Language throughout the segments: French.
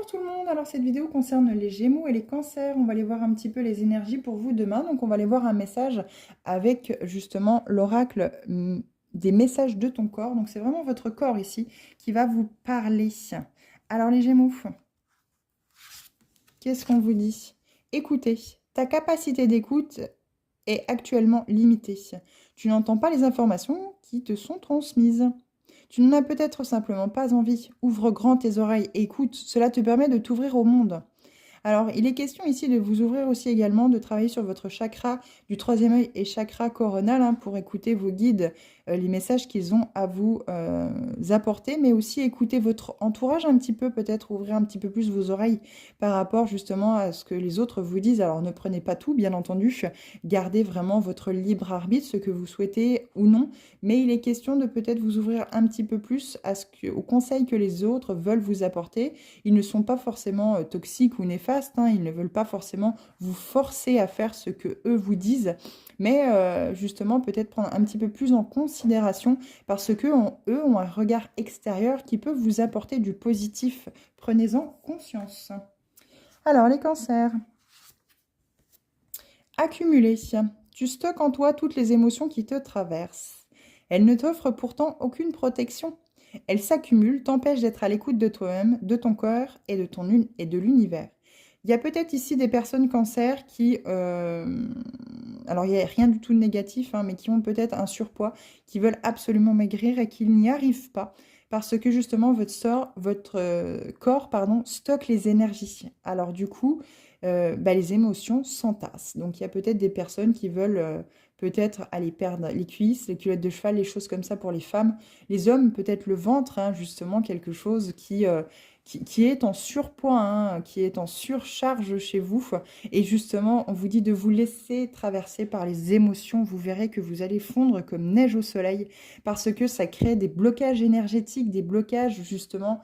tout le monde, alors cette vidéo concerne les Gémeaux et les Cancers. On va aller voir un petit peu les énergies pour vous demain. Donc on va aller voir un message avec justement l'oracle des messages de ton corps. Donc c'est vraiment votre corps ici qui va vous parler. Alors les Gémeaux, qu'est-ce qu'on vous dit? Écoutez, ta capacité d'écoute est actuellement limitée. Tu n'entends pas les informations qui te sont transmises. Tu n'en as peut-être simplement pas envie. Ouvre grand tes oreilles, écoute, cela te permet de t'ouvrir au monde. Alors, il est question ici de vous ouvrir aussi également, de travailler sur votre chakra du troisième œil et chakra coronal pour écouter vos guides, les messages qu'ils ont à vous apporter, mais aussi écouter votre entourage un petit peu, peut-être ouvrir un petit peu plus vos oreilles par rapport justement à ce que les autres vous disent. Alors, ne prenez pas tout, bien entendu, gardez vraiment votre libre arbitre, ce que vous souhaitez ou non, mais il est question de peut-être vous ouvrir un petit peu plus aux conseils que les autres veulent vous apporter. Ils ne sont pas forcément toxiques ou néfastes, ils ne veulent pas forcément vous forcer à faire ce que eux vous disent, mais justement peut-être prendre un petit peu plus en considération parce que eux ont un regard extérieur qui peut vous apporter du positif. Prenez-en conscience. Alors les cancers. Accumuler. Tu stockes en toi toutes les émotions qui te traversent. Elles ne t'offrent pourtant aucune protection. Elles s'accumulent, t'empêchent d'être à l'écoute de toi-même, de ton corps et de l'univers. Il y a peut-être ici des personnes cancer qui, alors il n'y a rien du tout de négatif, mais qui ont peut-être un surpoids, qui veulent absolument maigrir et qui n'y arrivent pas parce que justement votre corps stocke les énergies. Alors du coup, les émotions s'entassent. Donc il y a peut-être des personnes qui veulent peut-être aller perdre les cuisses, les culottes de cheval, les choses comme ça pour les femmes. Les hommes, peut-être le ventre, justement quelque chose qui est en surpoids, qui est en surcharge chez vous. Et justement, on vous dit de vous laisser traverser par les émotions. Vous verrez que vous allez fondre comme neige au soleil parce que ça crée des blocages énergétiques, des blocages justement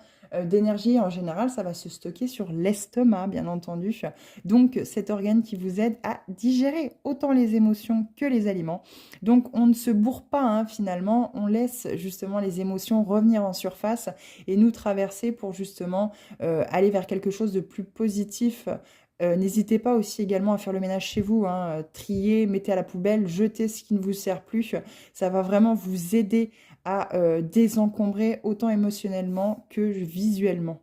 d'énergie. En général, ça va se stocker sur l'estomac, bien entendu. Donc, cet organe qui vous aide à digérer autant les émotions que les aliments. Donc, on ne se bourre pas, finalement. On laisse justement les émotions revenir en surface et nous traverser pour justement aller vers quelque chose de plus positif. N'hésitez pas aussi également à faire le ménage chez vous, trier, mettez à la poubelle, jetez ce qui ne vous sert plus. Ça va vraiment vous aider à désencombrer autant émotionnellement que visuellement.